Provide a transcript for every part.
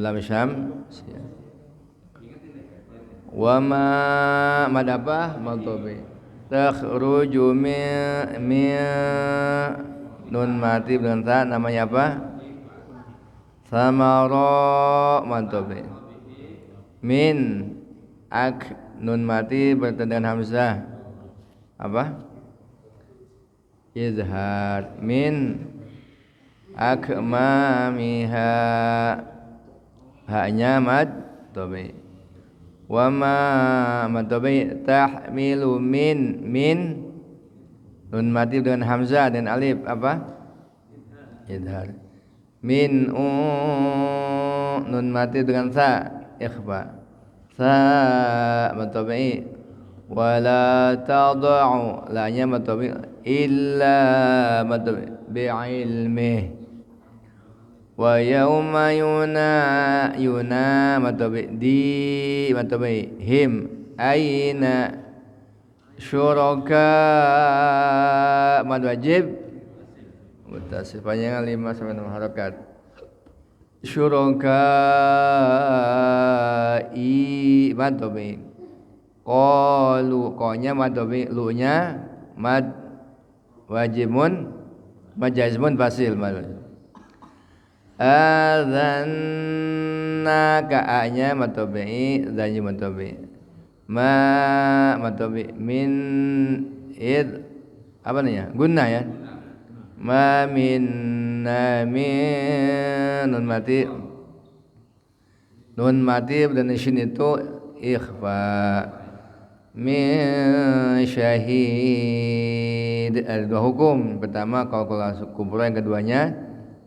lam syam. Wa ma mad apa? Madhabi. Takhruju min nun mati dengan ta namanya apa? Samara madhabi. Min nun mati bertemu dengan hamzah apa? Izhar min akmamiha haknya mad tabi wa ma mad tabi tahmilu min nun mati dengan hamzah dan alif apa? Izhar min nun mati dengan sa ikhfa sa mad tabi wala tad'u la nya mad tabi illa mad tabi bi'ilmi wa yauma yuna matabi di matabi him aina syuraka mad wajib muttasil panjang 5 sampai 6 harakat syuraka i matabi qalu qanya matabi lu nya mad wajibun majazmun fasil mad adzanna ka'anya matabi zanyi matabi ma matabi min id apa namanya guna ya ma minna min nun mati dan shin itu ikhfa min syahid ada dua hukum pertama qalqalah kubra yang keduanya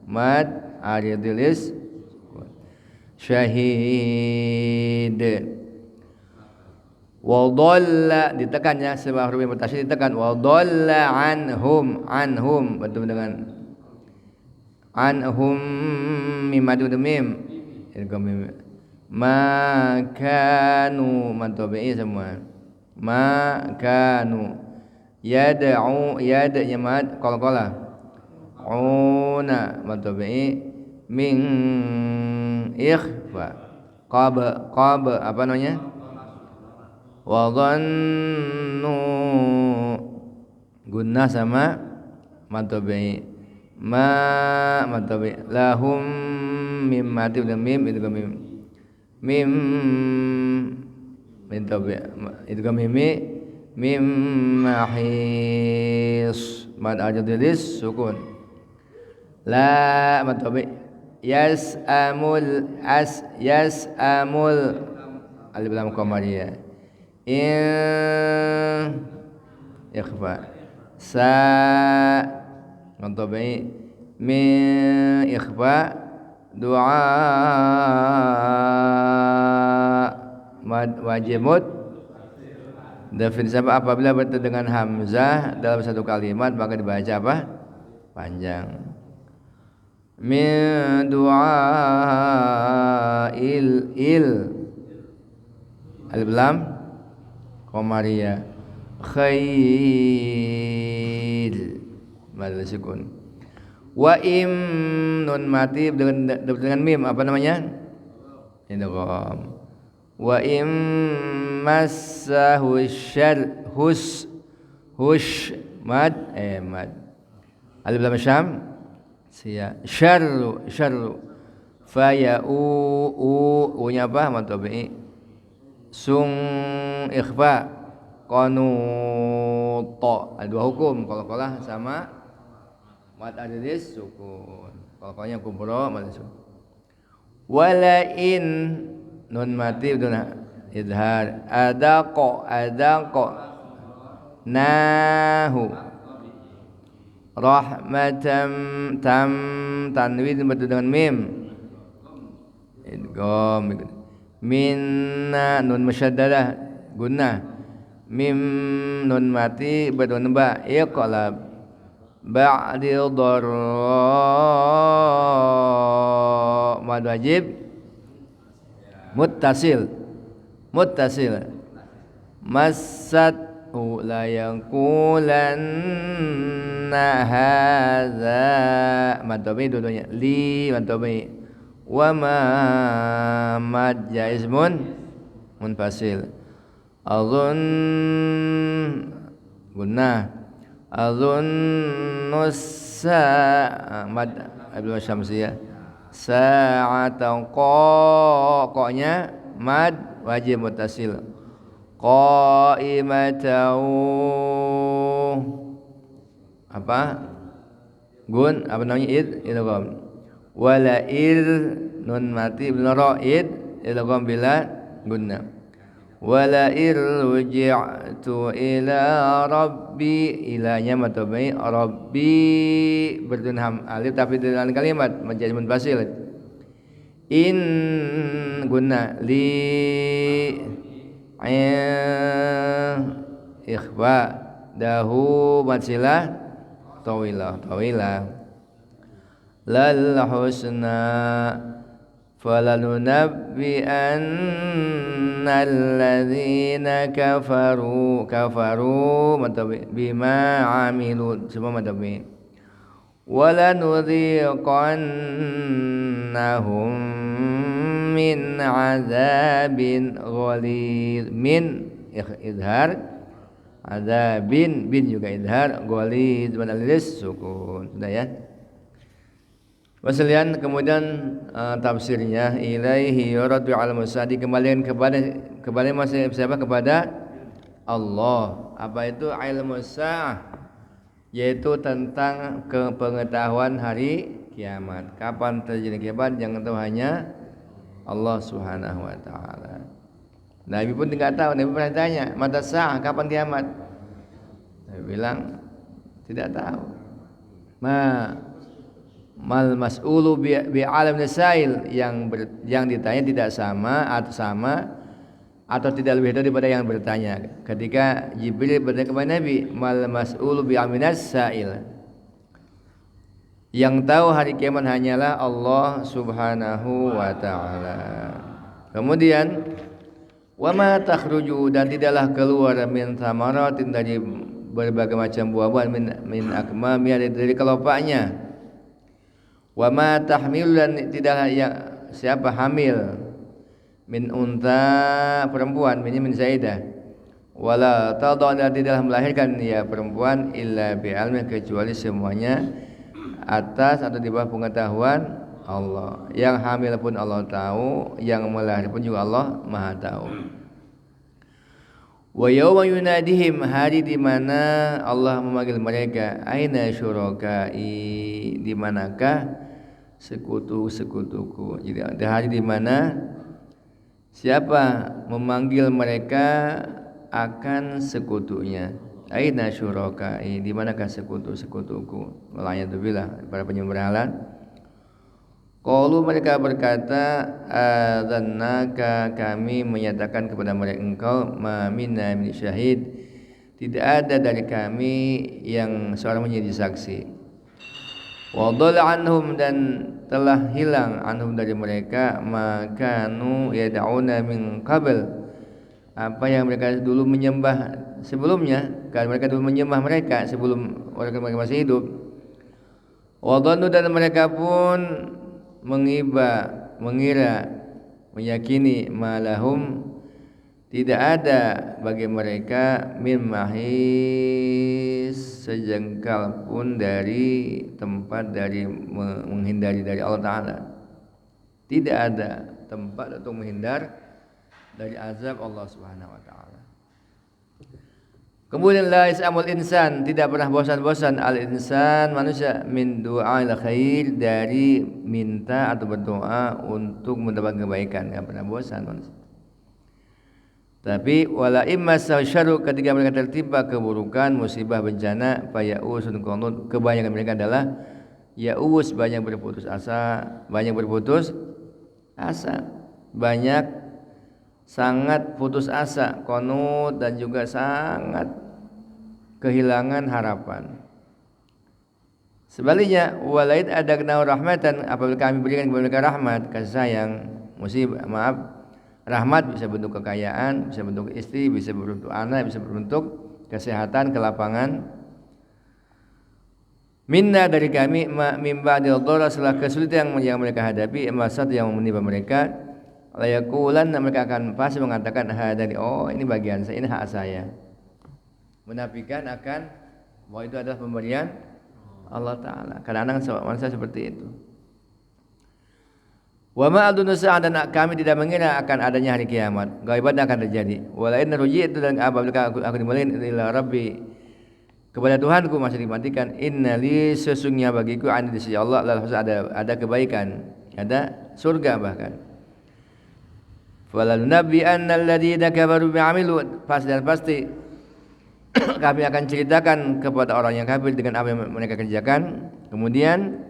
mad aridilis syahid wa dhalla ditekannya sebab huruf mutasyid ditekan wa dhalla anhum bertemu dengan anhum mim madu mim ma kanu mantabi semua ma kanu yad'u yad'nya mad qalqalah una mantabi min ikhfa qaba apa namanya wa dhannu gunnah sama mantabi ma mantabi lahum mim mati dan mim itu mim mantabi itu mim mahis mad ajadis sukun la mantabi yas'amul alif lam qamariyah in ikhfa sa mantabi min ikhfa du'a mad wajibut definisi apabila bertemu dengan hamzah dalam satu kalimat maka dibaca apa? Panjang min du'a alif lam qamariyah khail mad sukun wa im nun mati dengan mim apa namanya? Idgham wa im massahu syarr hush mad alif lam syam sia syarru fa ya u nya apa matabi sung ikhfa qanut ada dua hukum qalqalah sama mad adlis sukun qalqalahnya kubra mad sukun wala in nun mati dengan izhar adaqa nahu rahmatan tanwin bertemu dengan mim idgham minna nun musyaddadah gunnah mim nun mati bertemu ba iqlab ba'di dharra mad wajib muttasil massat la yaqulanna hadza mad tabi dulunya li mad tabi wa ma mad jaiz munfasil. Azun gunnah. Azun nusa mad abdul syamsiyah. Sa'atan qa-nya mad wajib muttasil. Qa'imatan apa? Gun apa namanya idgham. Wala nun mati bin ra idgham bila gunna. Wala ruji'tu ila rabbi ilanya matabai rabbi berdunham alif tapi dalam kalimat menjadi munfasil. In gunna li ikhfa dahu matsilah tawilah lal husna falanunabbi'anna alladhina kafaru matabi bima amilu semua matabi walanudhiqannahum min azabin ghalidh min idhar azabin bin juga idhar ghalidh manalis sukun sudah ya. Wasalian kemudian tafsirnya ilaihi yuraddu al musadi kembalian kepada masih siapa kepada Allah. Apa itu ilmu sa'ah? Yaitu tentang kepengetahuan hari kiamat. Kapan terjadi kiamat yang tahu hanya Allah Subhanahu wa taala. Nabi pun tidak tahu, Nabi pernah tanya, "Mata sa'ah, kapan kiamat?" Nabi bilang, "Tidak tahu." Mal mas'ulu bi alam nasail yang ditanya tidak sama atau tidak lebih daripada yang bertanya. Ketika Jibril bertanya kepada Nabi, "Mal mas'ulu bi aminas sa'il." Yang tahu hari kiamat hanyalah Allah Subhanahu wa taala. Kemudian wa ma takhruju dan tidaklah keluar min thamaratin dari berbagai macam buah-buahan min akmamiyah dari kelopaknya. Wa ma tahmil dan tidaklah yang siapa hamil min unta perempuan min zaidah wala tadha dan tidaklah melahirkan ya perempuan illa bi ilmi kecuali semuanya atas atau di bawah pengetahuan Allah. Yang hamil pun Allah tahu, yang melahirkan pun juga Allah Maha tahu. Wa yawma yunadihim hari di mana Allah memanggil mereka aina syurakai di manakah sekutu-sekutuku. Jadi ada hari di mana siapa memanggil mereka akan sekutunya. Aina syurakai di manakah sekutu-sekutuku? Wala'iyadzubillah para penyembah berhala. Qalu mereka berkata adzannaka kami menyatakan kepada mereka engkau ma minna min syahid tidak ada dari kami yang seorang menjadi saksi. Wa dhalla anhum dan telah hilang anhum dari mereka makanu yad'una min qabl apa yang mereka dulu menyembah sebelumnya kan mereka dulu menyembah mereka sebelum mereka masih hidup. Wa dhannu dan mereka pun mengira meyakini malahum tidak ada bagi mereka min mahis sejengkal pun dari tempat dari menghindari dari Allah Ta'ala. Tidak ada tempat untuk menghindar dari azab Allah Subhanahu wa taala. Kemudian la yasamul insan tidak pernah bosan-bosan al insan manusia min du'ail khair dari minta atau berdoa untuk mendapat kebaikan, enggak pernah bosan manusia. Tapi wala imma syarru ketika mereka tertimpa keburukan, musibah, bencana, fayausun qanut kebanyakan mereka adalah yaus banyak berputus asa, banyak sangat putus asa, qanut dan juga sangat kehilangan harapan. Sebaliknya walaid adakna rahmatan apabila kami berikan kepada mereka rahmat, kasih sayang, rahmat bisa bentuk kekayaan, bisa bentuk istri, bisa berbentuk anak, bisa berbentuk kesehatan, kelapangan. Minna dari kami min ba'dil dharra setelah kesulitan yang mereka hadapi masat yang menimpa mereka layakulan mereka akan pasti mengatakan hadani oh ini bagian saya ini hak saya menafikan akan bahwa itu adalah pemberian Allah Ta'ala. Kadang-kadang manusia seperti itu. Wa ma adunu sa'ah dan kami tidak mengira akan adanya hari kiamat. Gaiban akan terjadi. Walain ruji'tu dan apabila aku dimulain ila Rabbi kepada Tuhanku masih dimatikan innali sesungguhnya bagiku ada di sisi Allah ada kebaikan, ada surga bahkan. Falal nabi annalladzina kafaru bi'amilu pasti kami akan ceritakan kepada orang yang kafir dengan apa yang mereka kerjakan. Kemudian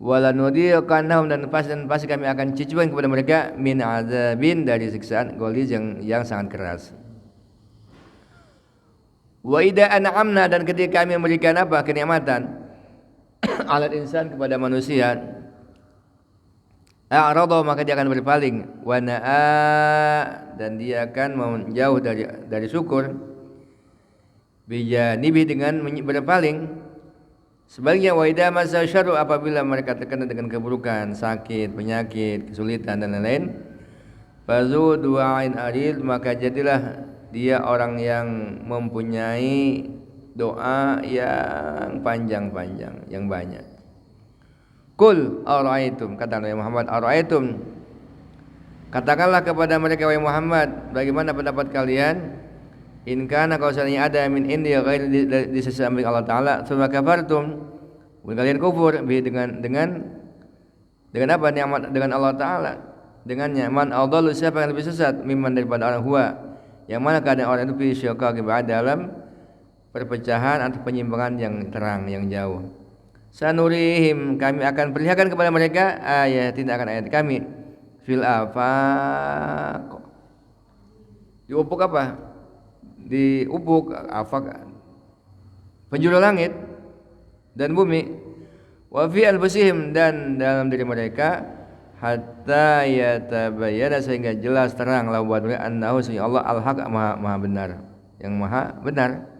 walanudhiqannahum dan pasti kami akan cucukan kepada mereka min azabin dari siksaan goliz yang sangat keras. Wa idza an'amna dan ketika kami memberikan apa kenikmatan alat insan kepada manusia a'rada maka dia akan berpaling wa na'a dan dia akan menjauh dari syukur bijanibi dengan berpaling. Sebaliknya wa idza masa syarru apabila mereka terkena dengan keburukan, sakit, penyakit, kesulitan dan lain-lain fazu du'ain arid maka jadilah dia orang yang mempunyai doa yang panjang-panjang, yang banyak. Qul ara'aitum kata Nabi Muhammad ara'aitum katakanlah kepada mereka wahai Muhammad bagaimana pendapat kalian in kana kalau seandainya ada min indi ghairi di sisi samping Allah Taala tsumma kafartum kalian kufur dengan apa nikmat dengan Allah Taala dengannya man adallu siapa yang lebih sesat mimman daripada orang huwa yang mana keadaan orang itu fi syiqaqi dalam perpecahan atau penyimpangan yang terang yang jauh. Sanurihim kami akan perlihatkan kepada mereka tindakan ayat kami fil afaq di ufuk apa? Di ufuk afaq penjuru langit dan bumi wa fi anfusihim dan dalam diri mereka hatta yatabayyana sehingga jelas terang lahu buat mereka annahu Allah al-haq maha benar yang maha benar.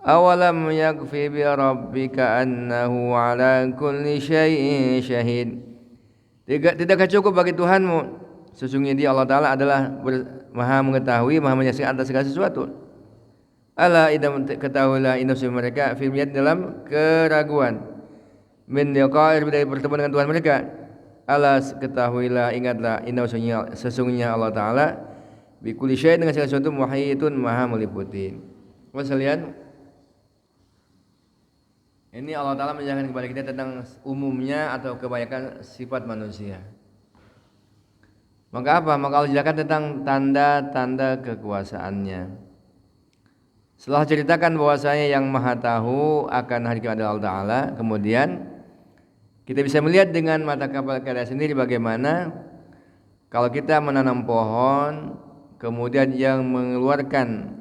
Awalam yakfi bi rabbika annahu ala kulli syai'in syahid. Tidakkah cukup bagi Tuhanmu sesungguhnya dia Allah Ta'ala adalah maha mengetahui maha menyaksikan atas segala sesuatu. Ala idam ketahuilah inna mereka firmiyat dalam keraguan min liqa'ir dari bertemu dengan Tuhan mereka. Ala ketahuilah ingatlah inna sesungguhnya Allah Ta'ala bi kulli syai'in dengan segala sesuatu muhitun maha meliputi. Sekalian ini Allah Ta'ala menjelaskan kepada kita tentang umumnya atau kebanyakan sifat manusia. Maka apa? Maka Allah jelaskan tentang tanda-tanda kekuasaannya. Setelah ceritakan bahwasanya yang maha tahu akan hari kiamat adalah Allah Ta'ala, kemudian kita bisa melihat dengan mata kepala kita sendiri bagaimana kalau kita menanam pohon, kemudian yang mengeluarkan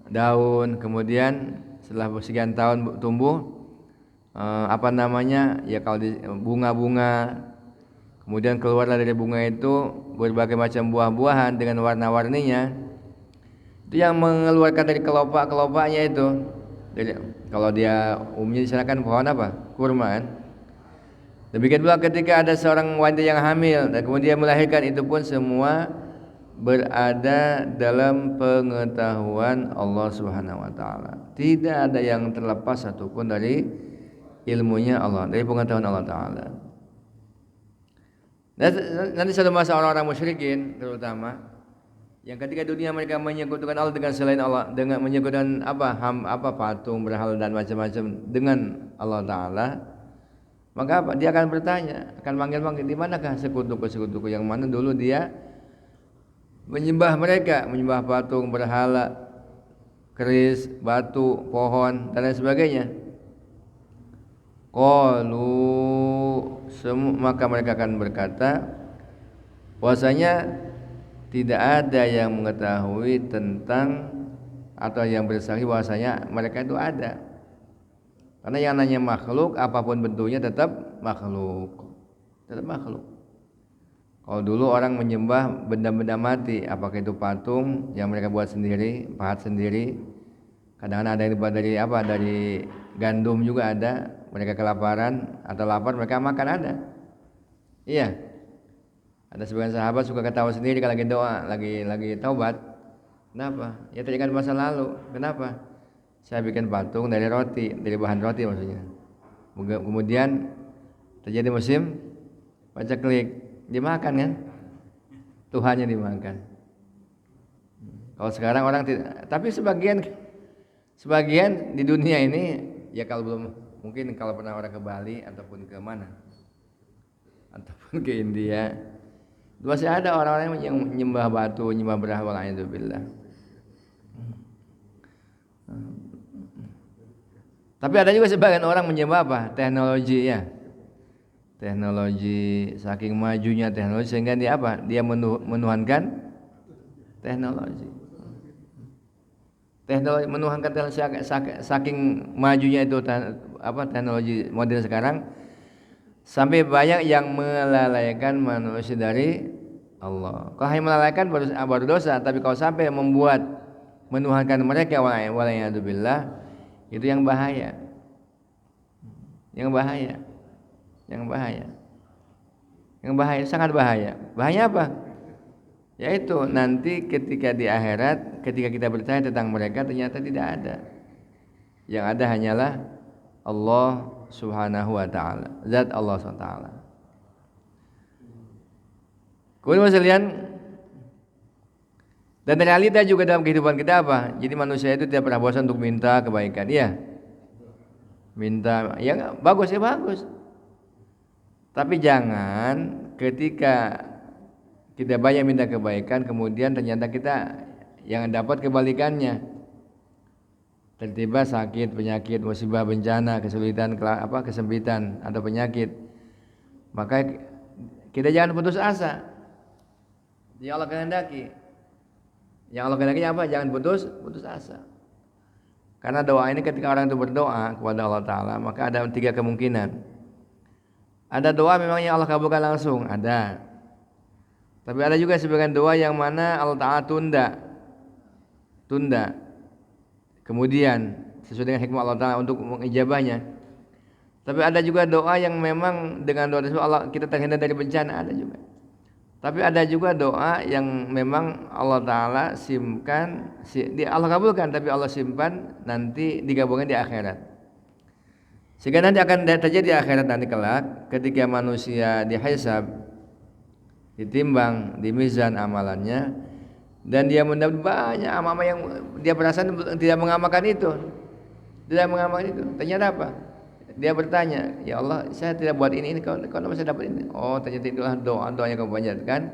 daun, kemudian setelah sekian tahun tumbuh, kalau di bunga-bunga, kemudian keluarlah dari bunga itu berbagai macam buah-buahan dengan warna-warninya. Itu yang mengeluarkan dari kelopak-kelopaknya itu. Jadi, kalau dia umumnya di sana kan pohon apa? Kurma kan. Demikian pula ketika ada seorang wanita yang hamil dan kemudian melahirkan itu pun semua berada dalam pengetahuan Allah Subhanahu wa taala. Tidak ada yang terlepas satupun dari ilmunya Allah, dari pengetahuan Allah Ta'ala. Nanti satu masa orang-orang musyrikin terutama yang ketika dunia mereka menyekutukan Allah dengan selain Allah, dengan menyekutukan patung, berhala dan macam-macam dengan Allah Ta'ala, maka apa? Dia akan bertanya, akan manggil-manggil, di manakah sekutuku yang mana dulu dia menyembah mereka, menyembah patung, berhala, keris, batu, pohon dan lain sebagainya. Maka mereka akan berkata bahwasanya tidak ada yang mengetahui tentang atau yang bersaksi bahwasanya mereka itu ada. Karena yang namanya makhluk apapun bentuknya tetap makhluk. Kalau dulu orang menyembah benda-benda mati, apakah itu patung yang mereka buat sendiri, pahat sendiri. Kadang-kadang ada yang dibuat dari gandum juga ada, mereka kelaparan atau lapar mereka makan ada. Iya. Ada sebagian sahabat suka ketawa sendiri kalau lagi doa, lagi taubat. Kenapa? Ya teringat masa lalu. Kenapa? Saya bikin patung dari roti, dari bahan roti maksudnya. Kemudian terjadi musim paceklik, dimakan kan? Tuhannya dimakan. Kalau sekarang orang tidak, tapi sebagian di dunia ini ya kalau belum mungkin kalau pernah orang ke Bali ataupun ke mana ataupun ke India masih ada orang-orang yang menyembah batu, menyembah berhala itu billah. Tapi ada juga sebagian orang menyembah apa? Teknologi ya. Teknologi, saking majunya teknologi sehingga dia apa? Dia menuhankan teknologi. Teknologi menuhankan teknologi saking majunya itu apa teknologi modern sekarang sampai banyak yang melalaikan manusia dari Allah. Kalau hanya melalaikan baru dosa, tapi kalau sampai membuat menuhankan mereka wala'iyadzubillah itu yang bahaya. Yang bahaya. Yang bahaya. Yang bahaya, sangat bahaya. Bahaya apa? Yaitu nanti ketika di akhirat, ketika kita bertanya tentang mereka ternyata tidak ada. Yang ada hanyalah Allah Subhanahu wa taala, zat Allah Subhanahu wa taala. Kemudian sekalian, dan realita juga dalam kehidupan kita apa? Jadi manusia itu tidak pernah bosan untuk minta kebaikan, iya. Minta, ya bagus ya bagus. Tapi jangan ketika kita banyak minta kebaikan kemudian ternyata kita yang dapat kebalikannya. Tiba-tiba sakit, penyakit, musibah, bencana, kesulitan, kesempitan atau penyakit. Maka kita jangan putus asa. Yang Allah kehendaki. Yang Allah kehendaki apa? Jangan putus asa. Karena doa ini ketika orang itu berdoa kepada Allah Ta'ala, maka ada 3 kemungkinan. Ada doa memang yang Allah kabulkan langsung, ada. Tapi ada juga sebagian doa yang mana Allah Ta'ala tunda. Kemudian sesuai dengan hikmah Allah Ta'ala untuk mengijabahnya. Tapi ada juga doa yang memang dengan doa tersebut Allah kita terhindar dari bencana, ada juga. Tapi ada juga doa yang memang Allah Ta'ala simpan, Allah kabulkan tapi Allah simpan nanti digabungkan di akhirat. Sehingga nanti akan terjadi di akhirat nanti kelak ketika manusia dihisab, ditimbang di mizan amalannya dan dia mendapat banyak amal-amal yang dia perasaan tidak mengamalkan itu. Ternyata apa? Dia bertanya, "Ya Allah, saya tidak buat ini kalau saya dapat ini." Oh, ternyata itulah doa yang kamu panjatkan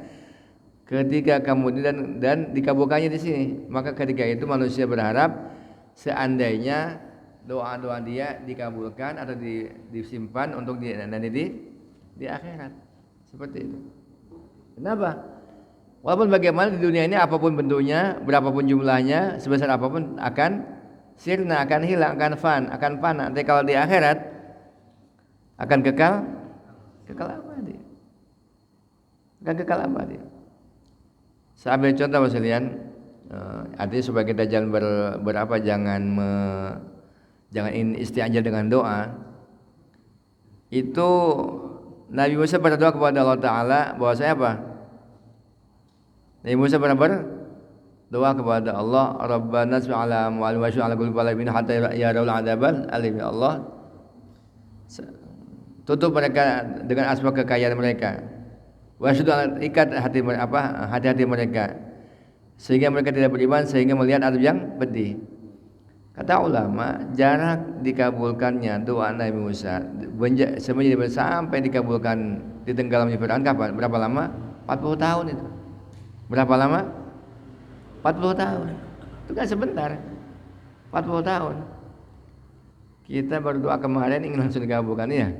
ketika kamu dan dikabulkannya di sini. Maka ketika itu manusia berharap seandainya doa-doa dia dikabulkan atau disimpan untuk nanti di akhirat. Seperti itu. Kenapa? Walaupun bagaimana di dunia ini apapun bentuknya, berapapun jumlahnya, sebesar apapun akan sirna, akan hilang, akan fana. Tapi kalau di akhirat akan kekal abadi. Akan kekal abadi. Saya ambil contoh sekalian, artinya supaya kita jangan jangan isti'ajal dengan doa. Itu Nabi Musa berdoa kepada Allah Ta'ala bahwa saya apa? Nabi Musa berdoa kepada Allah, Rabbana sub'ala mu'alim wa syu'ala qulub alamin hatta yarul adabal alim. Ya Allah, tutup mereka dengan asbab kekayaan mereka. Wa syu'ala ikat hati-hati mereka sehingga mereka tidak beriman sehingga melihat adab yang pedih. Kata ulama, jarak dikabulkannya doa Nabi Musa semenjak sampai dikabulkan di tenggelamnya Fir'aun kapan? Berapa lama? 40 tahun itu. Berapa lama? 40 tahun. Itu kan sebentar. 40 tahun. Kita berdoa kemarin ingin langsung dikabulkan ya?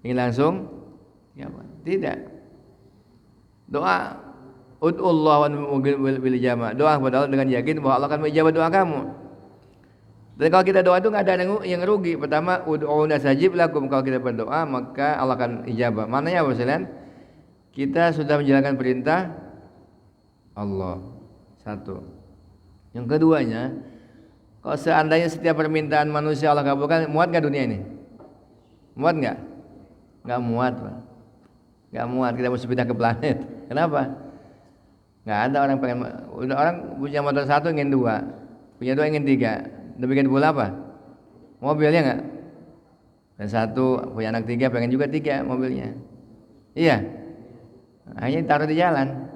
Ingin langsung? Ya, tidak. Doa ud'ullah wa bil ijabah. Doa kepada Allah dengan yakin bahwa Allah akan menjawab doa kamu. Dan kalau kita doa itu nggak ada yang rugi. Pertama, ud'una sajib lakum, kalau kita berdoa maka Allah akan ijabah. Maknanya apa sekalian? Kita sudah menjalankan perintah Allah. Satu. Yang keduanya, Kalau seandainya setiap permintaan manusia Allah kabulkan, muat nggak dunia ini? Muat nggak? Nggak muat, Pak. Nggak muat. Kita mesti pindah ke planet. Kenapa? Nggak ada orang pengen. Udah orang punya motor satu ingin dua, punya dua ingin tiga. Demikian pula apa? Mobilnya nggak? Dan satu punya anak tiga pengen juga tiga mobilnya. Iya. Hanya taruh di jalan.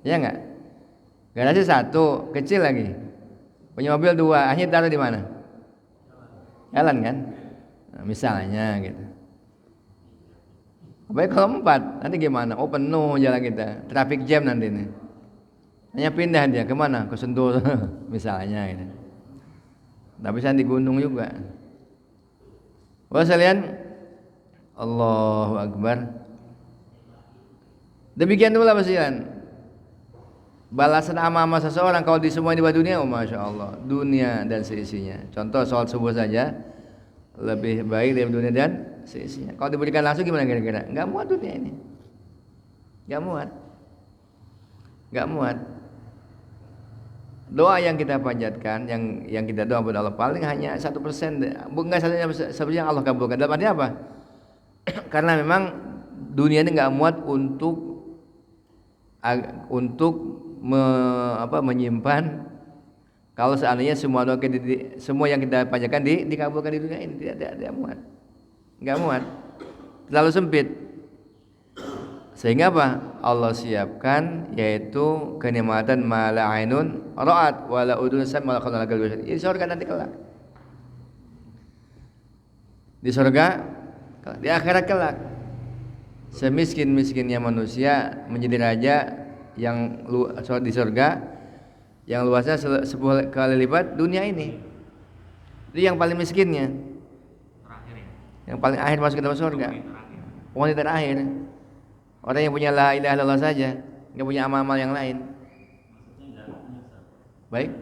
Iya nggak? Garasi satu kecil lagi. Punya mobil dua, hanya taruh di mana? Jalan kan? Nah, misalnya gitu. Baik kalau empat, nanti gimana? Oh penuh jalan kita, traffic jam nanti nih. Hanya pindah dia kemana? Ke Sentul, misalnya. Gitu. Tapi bisa di gunung juga. Wah sekalian, Allahu Akbar. Demikian pula sekalian. Balasan amal seseorang kalau di semua di dunia, oh masya Allah, dunia dan seisinya. Contoh sholat subuh saja lebih baik dari dunia dan seisinya. Kalau diberikan langsung gimana kira-kira? Nggak muat dunia ini, nggak muat, nggak muat. Doa yang kita panjatkan, yang kita doa kepada Allah paling hanya 1%, bukan 1% yang Allah kabulkan. Dalam arti apa? Karena memang dunia ini nggak muat untuk menyimpan. Kalau seandainya semua doa semua yang kita panjatkan dikabulkan di dunia ini, tidak muat, nggak muat, terlalu sempit. Sehingga apa? Allah siapkan yaitu kenikmatan mala ainun ra'at wala udhun sami'at wala qalbun di surga nanti kelak. Di surga, di akhirat kelak. Semiskin-miskinnya manusia menjadi raja yang di surga yang luasnya 10 kali lipat dunia ini. Itu yang paling miskinnya. Yang paling akhir masuk ke dalam surga. Wanita terakhir. Orang yang punya la ilaha illallah saja, enggak punya amal-amal yang lain. Baik.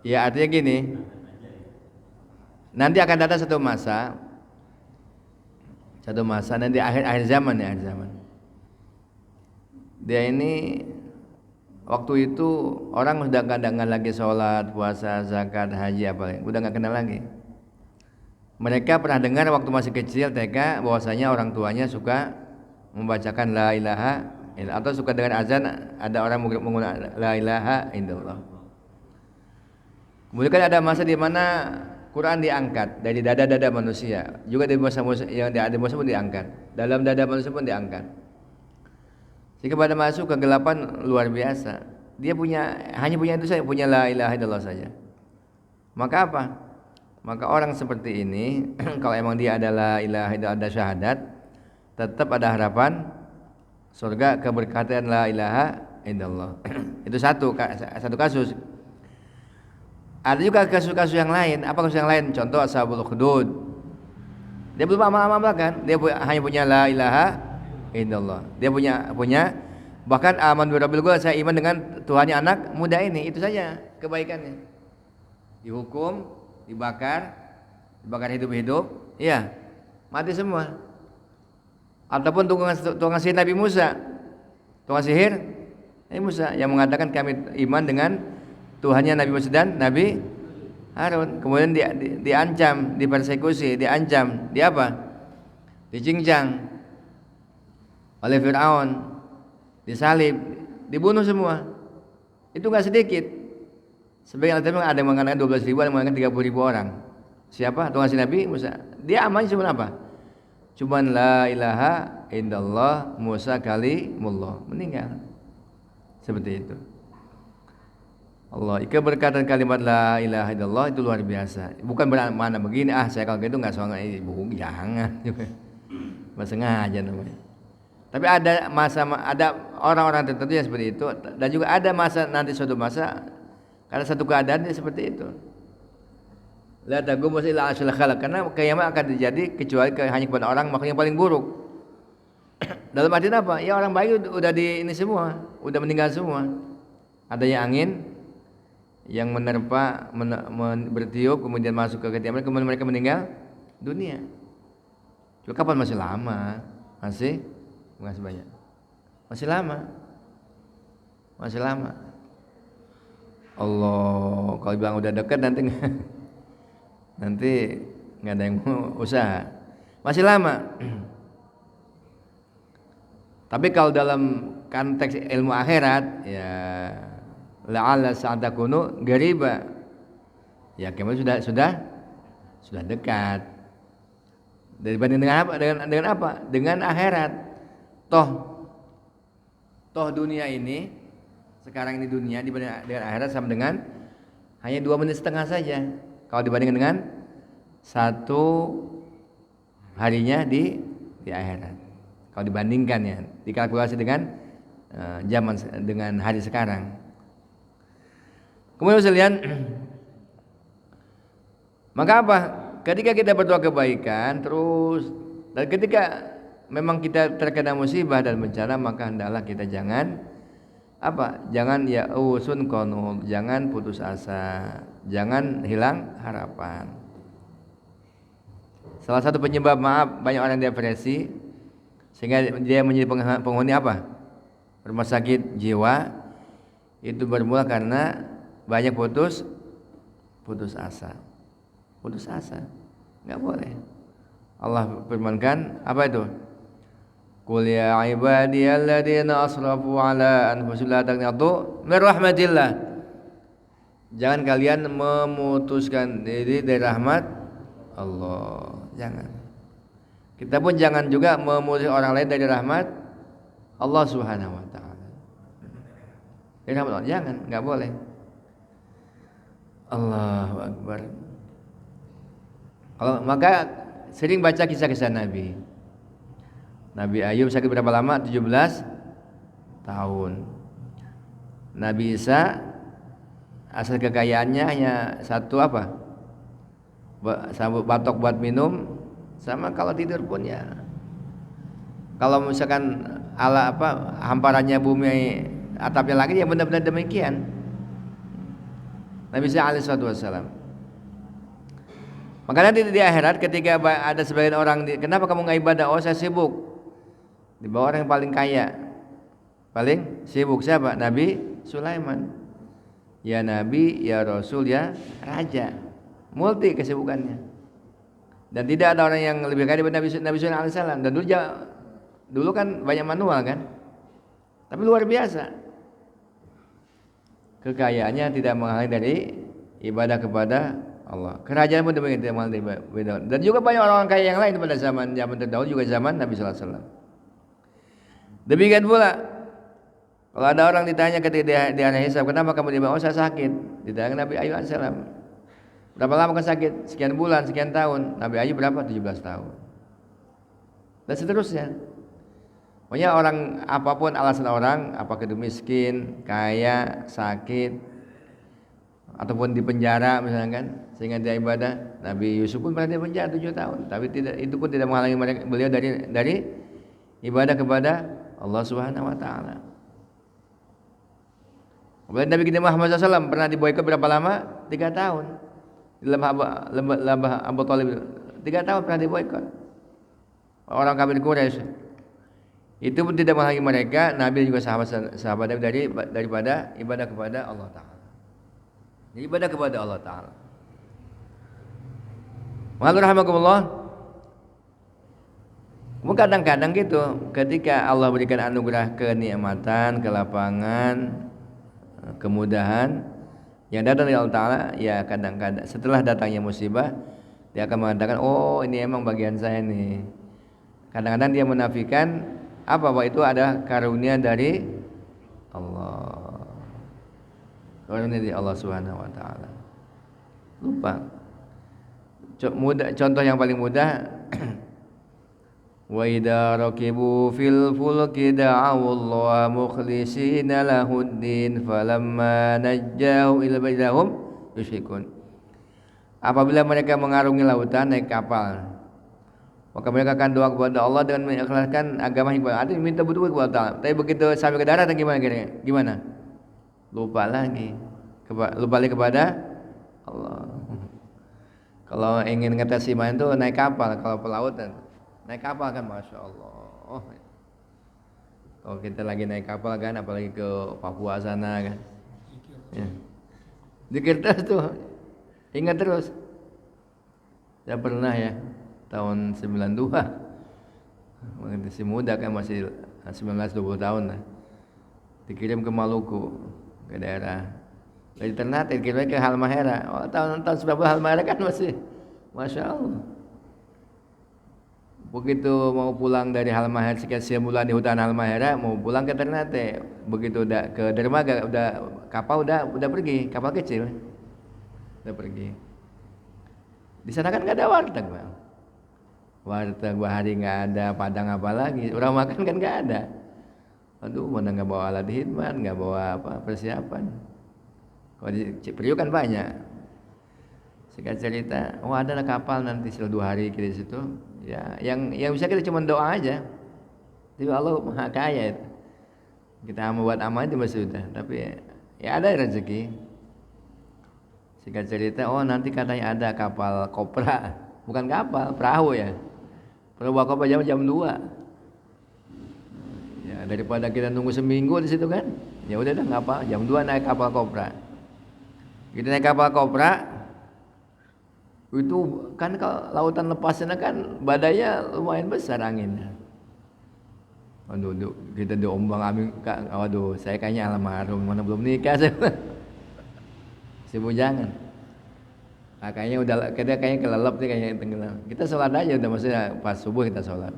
Ya artinya gini. Nanti akan datang satu masa nanti akhir zaman ya, akhir zaman. Dia ini waktu itu orang sudah nggak lagi sholat, puasa, zakat, haji apa, udah nggak kenal lagi. Mereka pernah dengar waktu masih kecil TK bahwasanya orang tuanya suka membacakan la ilaha illallah atau suka dengar azan ada orang menggunakan la ilaha illallah. Kemudian kan ada masa di mana Quran diangkat dari dada-dada manusia, juga dari Musa yang ada Musa pun diangkat, dalam dada manusia pun diangkat. Sehingga pada masuk kegelapan luar biasa. Dia hanya punya itu saja, punya la ilaha illallah saja. Maka apa? Maka orang seperti ini kalau emang dia adalah ilaha illallah, ada syahadat, tetap ada harapan surga keberkatan la ilaha illallah. Itu satu kasus. Ada juga kasus-kasus yang lain. Apa kasus yang lain? Contoh ashabul ukhdud. Dia belum amal-amal kan? Dia hanya punya la ilaha illallah. Dia punya bahkan aman birabbil ghaibi, saya iman dengan Tuhannya anak muda ini. Itu saja kebaikannya. Dihukum, dibakar hidup-hidup, iya, mati semua. Ataupun tukang sihir Nabi Musa, Nabi Musa yang mengatakan kami iman dengan Tuhannya Nabi Musa dan Nabi Harun. Kemudian diancam, dipersekusi, diancam, dicincang oleh Fir'aun, disalib, dibunuh semua. Itu nggak sedikit. Sebagian ada yang mengatakan 12.000, ada yang mengatakan 30.000 orang. Siapa? Tuhan Nabi Musa. Dia amalnya cuma apa? Cuma la ilaha illallah Musa kalimullah, meninggal. Seperti itu. Allah, keberkatan kalimat la ilaha illallah itu luar biasa. Bukan bermakna begini, saya kalau gitu nggak soal ibu, jangan. Sengaja namanya. Tapi ada orang-orang tertentu yang seperti itu, dan juga ada suatu masa karena satu keadaan seperti itu. La taqum illa asyal khalaq, karena kiamat akan terjadi kecuali hanya kepada orang makhluk yang paling buruk. Dalam arti apa? Ya orang baik udah di ini semua, udah meninggal semua. Adanya angin yang menerpa, bertiup kemudian masuk ke ketiak, kemudian mereka meninggal dunia. Cuma kapan? Masih lama, masih banyak, masih lama. Masih lama. Allah, kalau bilang udah dekat nanti nanti nggak ada yang mau usaha. Masih lama. Tapi kalau dalam konteks ilmu akhirat, ya la'alla sa'atakunu gariba. Ya kemudian sudah dekat. Dibanding dengan apa? Dengan apa? Dengan akhirat. Toh dunia ini sekarang ini dunia dibanding dengan akhirat sama dengan hanya 2,5 menit saja. Kalau dibandingkan dengan 1 harinya di akhirat. Kalau dibandingkan ya, dikalkulasi dengan zaman dengan hari sekarang. Kemudian sekalian, maka apa? Ketika kita berdoa kebaikan terus dan ketika memang kita terkena musibah dan bencana, maka hendaklah kita jangan apa? Jangan ya'usun qanut, jangan putus asa, jangan hilang harapan. Salah satu penyebab banyak orang depresi sehingga dia menjadi penghuni apa? Rumah sakit jiwa, itu bermula karena banyak putus asa. Putus asa, nggak boleh. Allah firmankan apa itu? Qul ya ibadiyalladzina asrafu ala anfusihim la taqnatu min rahmatillah. Jangan kalian memutuskan diri dari rahmat Allah. Jangan. Kita pun jangan juga memutuskan orang lain dari rahmat Allah Subhanahu wa taala. Dari rahmat Allah, jangan, nggak boleh. Allahu Akbar. Maka sering baca kisah-kisah Nabi. Nabi Ayub sakit berapa lama? 17 tahun. Nabi Isa asal kekayaannya hanya satu apa? Sambut batok buat minum, sama kalau tidur pun ya. Kalau misalkan hamparannya bumi atapnya langit ya benar-benar demikian. Nabi Isa alaihissalatu wassalam. Maka nanti di akhirat ketika ada sebagian orang, kenapa kamu nggak ibadah? Oh saya sibuk. Di bawah orang yang paling kaya, paling sibuk siapa? Nabi Sulaiman. Ya Nabi, ya Rasul, ya Raja. Multi kesibukannya. Dan tidak ada orang yang lebih kaya daripada Nabi Sulaiman alaihissalam. Dan dulu kan banyak manual kan, tapi luar biasa. Kekayaannya tidak menghalangi dari ibadah kepada Allah. Kerajaan pun demikian tidak menghalangi dari ibadah. Dan juga banyak orang kaya yang lain pada zaman terdahulu, juga zaman Nabi sallallahu alaihi wasallam. Demikian pula kalau ada orang ditanya ketika di hari hisab, kenapa kamu dibawa? Oh saya sakit. Ditanya Nabi Ayub alaihissalam, berapa lama kau sakit? Sekian bulan, sekian tahun. Nabi Ayub berapa? 17 tahun. Dan seterusnya. Pokoknya orang apapun alasan orang, apakah itu miskin, kaya, sakit, ataupun di penjara misalkan, sehingga dia ibadah. Nabi Yusuf pun pernah di penjara 7 tahun, tapi itu pun tidak menghalangi beliau dari ibadah kepada Allah Subhanahu wa taala. Kemudian Nabi kita Muhammad SAW pernah diboikot berapa lama? 3 tahun. Di lembah Abu Thalib 3 tahun pernah diboikot orang kafir Quraisy. Itu pun tidak menghalangi mereka, Nabi juga sahabat daripada ibadah kepada Allah Ta'ala. Ibadah kepada Allah Ta'ala. Maka rahmatullah. Kadang-kadang gitu, ketika Allah berikan anugerah kenikmatan, kelapangan, kemudahan yang datang dari Allah Ta'ala, ya kadang-kadang setelah datangnya musibah, dia akan mengatakan, oh ini emang bagian saya nih. Kadang-kadang dia menafikan bahwa itu ada karunia dari Allah. Karunia dari Allah Subhanahu wa taala. Lupa. Contoh yang paling mudah wa idza raqibu fil fulki da'u Allah mukhlishina lahuddin falamma najjahu ila baydahum yusyrikun. Apabila mereka mengarungi lautan naik kapal, maka mereka akan doa kepada Allah dengan mengikhlaskan agama ibadah. Artinya minta betul kepada Allah. Tapi begitu sampai ke darat gimana? Lupa lagi. Lupa lagi kepada Allah. Kalau ingin ngetes iman itu naik kapal. Kalau pelaut naik kapal kan, masya Allah. Kalau kita lagi naik kapal kan, apalagi ke Papua sana kan, ya. Zikir terus tuh, ingat terus. Saya pernah ya tahun 92, masih muda kan, masih 19-20 tahun lah, dikirim ke Maluku, ke daerah dari Ternate, dikirim ke Halmahera. Oh, tahun 90 Halmahera kan masih, masya Allah. Begitu mau pulang dari Halmahera, sekian bulan di hutan Halmahera, mau pulang ke Ternate, begitu udah ke dermaga, udah kapal udah pergi, kapal kecil udah pergi. Di sana kan nggak ada warteg, Bang. Warteg bahari nggak ada, padang apa lagi, orang makan kan nggak ada. Aduh, mana nggak bawa alat khidmat, nggak bawa apa persiapan. Kalau di Priok kan banyak. Singkat cerita, oh ada kapal nanti setelah 2 hari kita di situ. Ya, yang bisa kita cuma doa aja. Tapi Allah Maha Kaya itu. Kita mau buat amal itu masih sudah. Tapi ya ada rezeki. Singkat cerita, oh nanti katanya ada kapal kopra, bukan kapal, perahu ya. Perahu bawa kopra jam 2. Ya daripada kita nunggu seminggu di situ kan, ya udah nggak apa, jam 2 naik kapal kopra. Kita naik kapal kopra, itu kan kalau lautan lepasnya kan badainya lumayan besar anginnya. Aduh, kita diombang ambing, waduh, saya kayaknya almarhum, mana belum nikah saya. Si bujangan. Nah, kayaknya kelelep nih, kayaknya tenggelam. Kita sholat aja udah, maksudnya pas subuh kita sholat.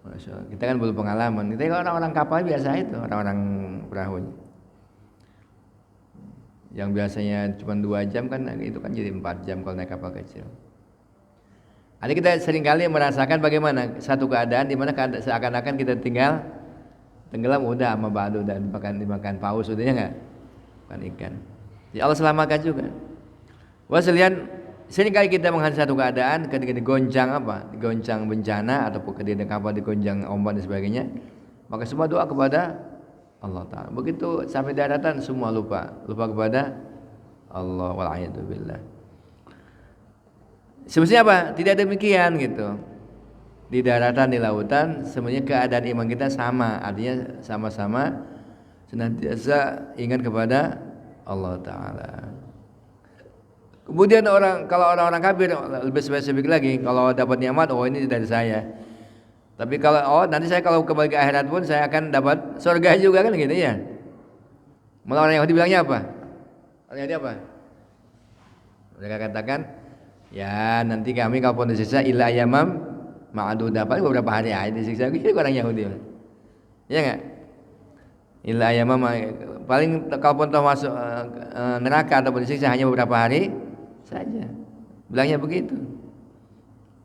Masya Allah. Kita kan belum pengalaman. Kita orang-orang kapal biasa itu, orang-orang perahu. Yang biasanya cuma 2 jam kan, itu kan jadi 4 jam kalau naik kapal kecil. Ada kita seringkali merasakan bagaimana satu keadaan di mana seakan-akan kita tinggal tenggelam, udah sama batu dan dimakan paus, udahnya enggak? Bukan ikan. Ya Allah selamatkan juga. Wah sekalian, seringkali kita menghadapi satu keadaan ketika digoncang digoncang bencana ataupun ketika kapal digoncang ombak dan sebagainya, maka semua doa kepada Allah Ta'ala. Begitu sampai daratan semua lupa kepada Allah, wal'iyadzubillah. Semestinya apa? Tidak demikian gitu. Di daratan, di lautan, semuanya keadaan iman kita sama. Artinya sama-sama senantiasa ingat kepada Allah Ta'ala. Kemudian kalau orang-orang kafir lebih spesifik lagi, kalau dapat nikmat, oh ini dari saya. Tapi kalau nanti saya kalau kembali ke akhirat pun saya akan dapat surga juga kan gitu ya. Malah orang Yahudi bilangnya apa? Orang Yahudi apa? Mereka katakan, ya nanti kami kalau pun disiksa illa ayamam ma'adudah, paling beberapa hari aja disiksa. Gitu orang Yahudi. Ya enggak? Illa ayamam, paling kalau pun masuk neraka ataupun disiksa hanya beberapa hari saja. Bilangnya begitu.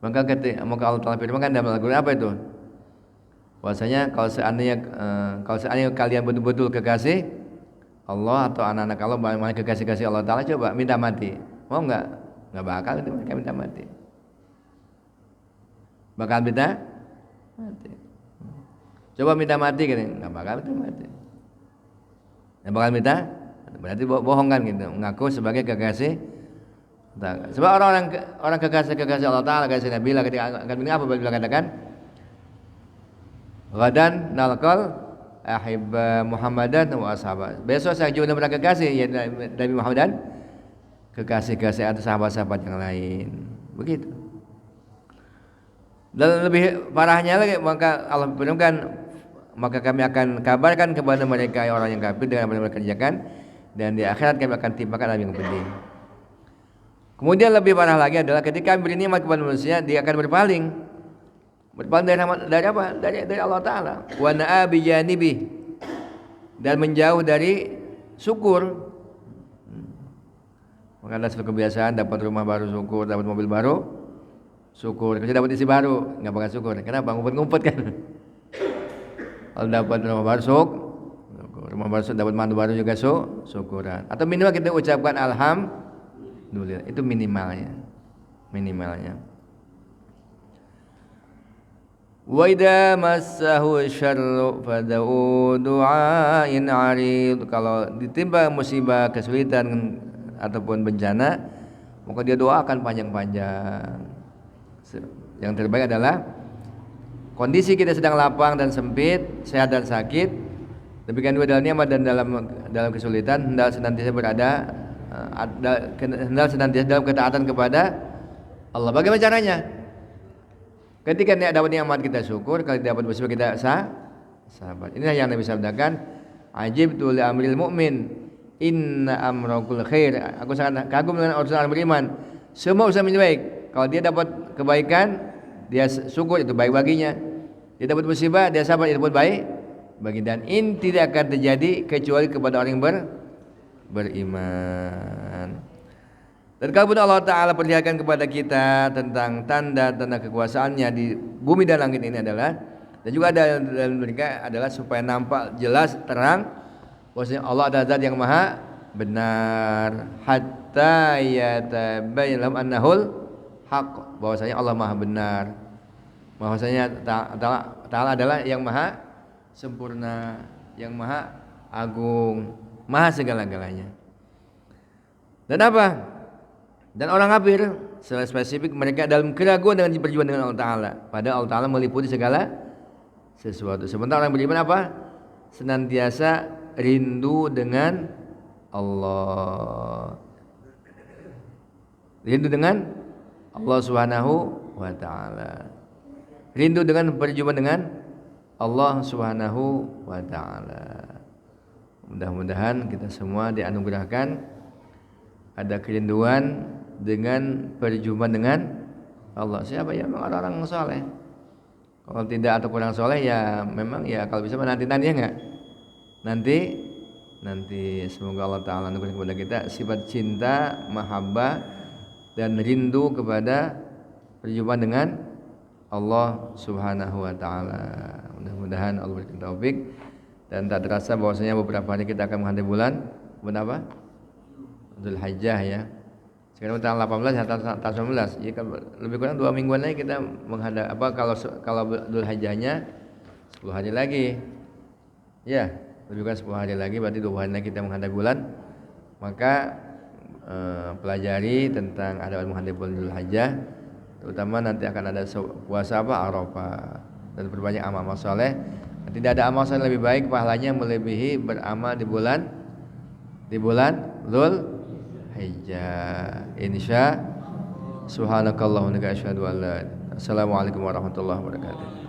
Maka Allah Ta'ala firmankan dalam Al-Quran apa itu? Bahwasanya kalau seandainya kalian betul-betul kekasih Allah atau anak-anak Allah, mana kekasih-kasih Allah Ta'ala, coba minta mati. Mau enggak? Enggak bakal itu, mereka minta mati. Bakal minta mati. Coba minta mati gitu, enggak bakal minta mati. Enggak bakal minta, berarti bohong kan gitu, mengaku sebagai kekasih. Sebab orang kekasih Allah Ta'ala, kekasih Nabi lah, ketika akan apa beliau katakan, ghadan nalqal ahibba Muhammadan wa ashabah. Besok saya jumpa dengan kekasih ya Nabi Muhammad dan kekasih-kekasih atau sahabat-sahabat yang lain. Begitu. Dan lebih parahnya lagi, maka Allah firmankan, maka kami akan kabarkan kepada mereka orang yang kafir dengan apa yang mereka kerjakan, dan di akhirat kami akan timpakan azab yang pedih. Kemudian lebih parah lagi adalah ketika beri nikmat kepada manusia, dia akan berpaling dari apa? Dari Allah Ta'ala. Wa na'a bi janibi, dan menjauh dari syukur. Maka ada suatu kebiasaan, dapat rumah baru syukur, dapat mobil baru syukur, kalau dapat isi baru nggak bakal syukur. Kenapa? Ngumpet-ngumpet kan. Kalau dapat rumah baru syukur, rumah baru dapat mantu baru juga syukuran. Atau minimal kita ucapkan alhamdulillah, itu minimalnya. Wa idza massahu syarru fad'u du'ain 'arid. Kalau ditimpa musibah, kesulitan ataupun bencana, maka dia doakan panjang-panjang. Yang terbaik adalah kondisi kita sedang lapang dan sempit, sehat dan sakit, demikian juga dalam nikmat dan dalam kesulitan, hendaklah senantiasa dalam ketaatan kepada Allah. Bagaimana caranya? Ketika dapat nikmat kita syukur, kalau dapat musibah kita sabar. Inilah yang Nabi sabdakan, ajibtu li amril mu'min, inna amrakul khair. Aku sangat kagum dengan urusan orang beriman. Semua urusan menjadi baik. Kalau dia dapat kebaikan, dia syukur, itu baik baginya. Dia dapat musibah, dia sabar, itu pun baik bagi. Dan ini tidak akan terjadi kecuali kepada orang yang beriman. Dan kalau Allah Ta'ala perlihatkan kepada kita tentang tanda-tanda kekuasaannya di bumi dan langit ini adalah, dan juga ada dalam mereka adalah supaya nampak jelas terang bahwasanya Allah adalah zat yang maha benar, hatta yatabayyana lahum annahul haq, bahwasanya Allah maha benar, bahwasanya Ta'ala adalah yang maha sempurna, yang maha agung, maha segala-galanya. Dan apa? Dan orang kafir secara spesifik mereka dalam keraguan dengan perjuangan dengan Allah Ta'ala, padahal Allah Ta'ala meliputi segala sesuatu. Sementara orang beriman apa? Senantiasa rindu dengan Allah, rindu dengan Allah Subhanahu wa Ta'ala, rindu dengan perjumpaan dengan Allah Subhanahu wa Ta'ala. Mudah-mudahan kita semua dianugerahkan ada kerinduan dengan perjumpaan dengan Allah. Siapa ya? Memang orang-orang soleh. Kalau tidak atau kurang soleh ya memang ya kalau bisa nanti ya enggak. Nanti semoga Allah Ta'ala anugerahkan kepada kita sifat cinta, mahabbah dan rindu kepada perjumpaan dengan Allah Subhanahu wa Ta'ala. Mudah-mudahan Allah berikan taufik. Dan tak terasa bahwasanya beberapa hari kita akan menghadapi bulan apa? Dzulhijjah ya. Sekarang tanggal 18 atau tanggal 19. Ya, lebih kurang 2 mingguan lagi kita menghadap kalau Dzulhijjahnya 10 hari lagi. Ya, lebih kurang 10 hari lagi, berarti 2 hari lagi kita menghadapi bulan. Maka pelajari tentang adab menghadapi bulan Dzulhijjah, terutama nanti akan ada puasa Arafah, dan berbanyak amal-amal saleh. Tidak ada amal saleh lebih baik pahalanya melebihi beramal di bulan Dzulhijjah. Insya Subhanakallahumma wa bihamdika asyhadu an la ilaha illa anta, assalamualaikum warahmatullahi wabarakatuh.